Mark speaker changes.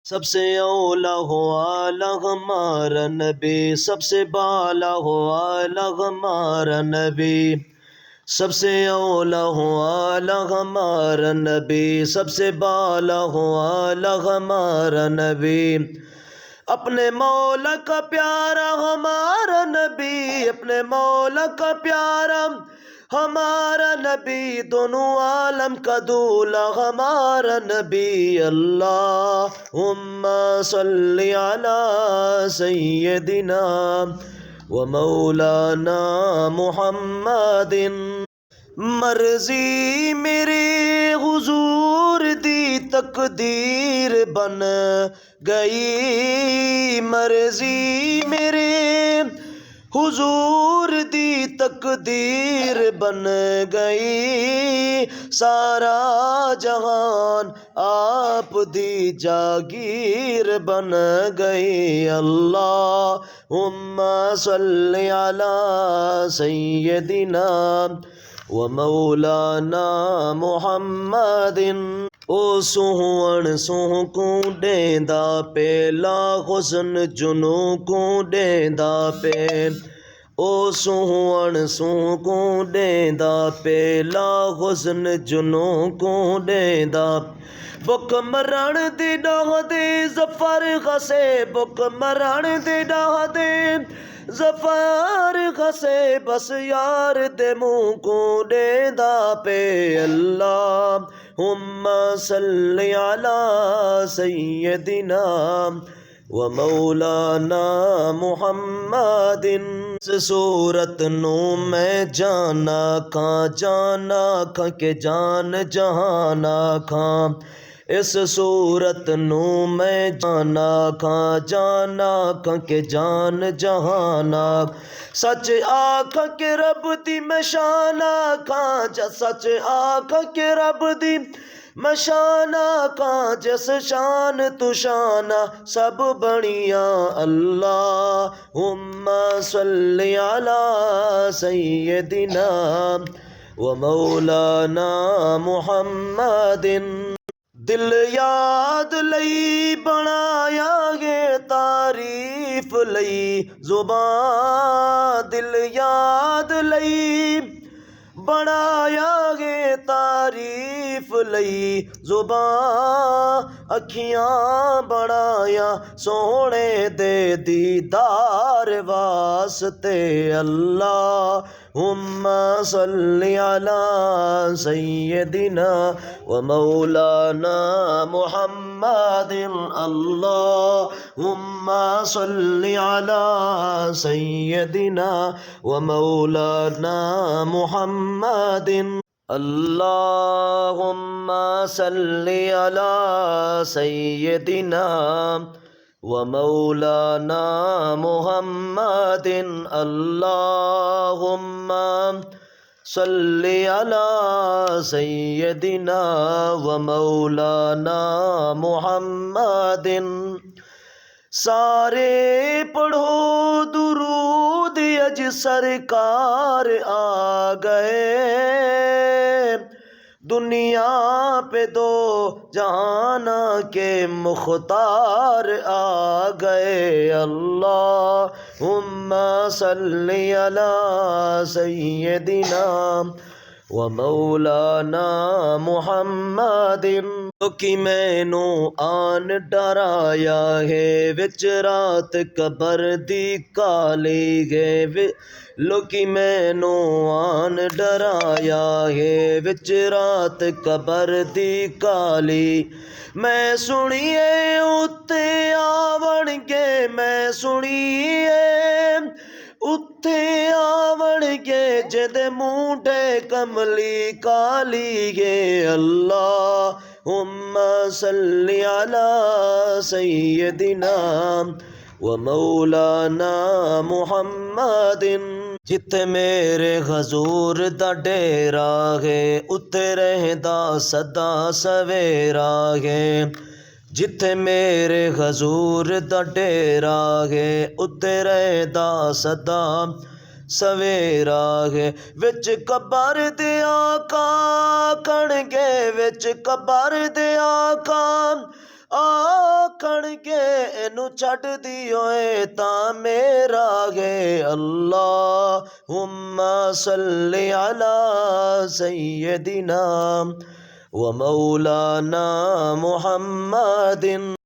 Speaker 1: सबसे औला हो आला हमारा नबी, सबसे बाला हो आला हमारा नबी, सबसे औला हो आला हमारा नबी, सबसे बाला हो आला हमारा नबी। अपने मौला का प्यारा हमारा नबी, अपने मौला का प्यारा हमारा नबी, दोनों आलम का दूल्हा हमारा नबी। अल्लाहुम्मा सल्ली अला सय्यदिना व मौलाना मुहम्मदिन। मर्जी मेरे हुजूर दी तकदीर बन गई, मर्जी मेरे हुजूर दी तकदीर बन गई, सारा जहान आप दी जागीर बन गई। अल्लाहुम्मा सल्ली अला सय्यदिना व मौलाना मुहम्मदिन। ओ सोहन सोह को डेंदा पे, ला हुस्न जुनू को डेंदा पे, ओ सोहन सोह को डेंदा पे, ला हुस्न जुनू को डेंदा। बुक मरण दी डाह दे जफर खसे, बुक मरण दी डाह दे जफर खसे, बस यार दे मुंह को डेंदा पे। अल्लाहुम्मा सल्ली अला सय्यदिना व मौलाना मुहम्मदिन। सूरत नू मैं जाना खां के जान जहाना खां, इस सूरत नू मैं जाना खां के जान जहाना। सच आख के रब दी मैं शाना खां, सच आख के रब दी मैं शाना खां, जिस शान तू शाना सब बनिया। अल्लाहुम्मा सल्ली अला सय्यदिना व मौलाना मुहम्मदिन। दिल याद लई बनाया गे तारीफ लई जुबान, दिल याद लई बनाया गे तारीफ लई जुबान, अखियां बनाया सोहने दे दीदार वास्ते। अल्लाहुम्मा सल्ली अला सय्यदिना व मौलाना मुहम्मदिन। अल्लाहुम्मा सल्ली अला सय्यदिना व मौलाना मुहम्मदिन। अल्लाहुम्मा सल्ली अला सय्यदिना व मौलाना मुहम्मदिन। अल्लाहुम्मा सल्ली अला सय्यदिना व मौलाना मुहम्मदिन। सारे पढ़ो दुरूद अज सरकार आ गए, दुनिया पे दो जहाना के मुख्तार आ गए। अल्लाहुम्मा सल्ली अला सय्यदिना व मौलाना मुहम्मदिन। कि मैनू आन डराया है विच रात कबर दी काली है, लोकी मैनू आन डराया है विच रात कबर दी काली। मैं सुनिए उत्ते आवणगे, मैं सुनिए उत्ते आवणगे, जिदे मूंढे कमली काली गे। अल्लाहुम्मा सल्ली अला सय्यदिना व मौलाना मुहम्मदिन। जिथे मेरे हजूर दा डेरा है, उत्ते रहदा सदा सवेरा है, जिथे मेरे हजूर दा डेरा है, उत्ते रहदा सदा सवेरा है। विच कबर दे आका कणगे, विच कबर दे आका आखण के इनू छड़ दियो तां मेरा गे अल्लाहुम्मा सल्ली अला सय्यदिना व मौलाना मुहम्मदिन।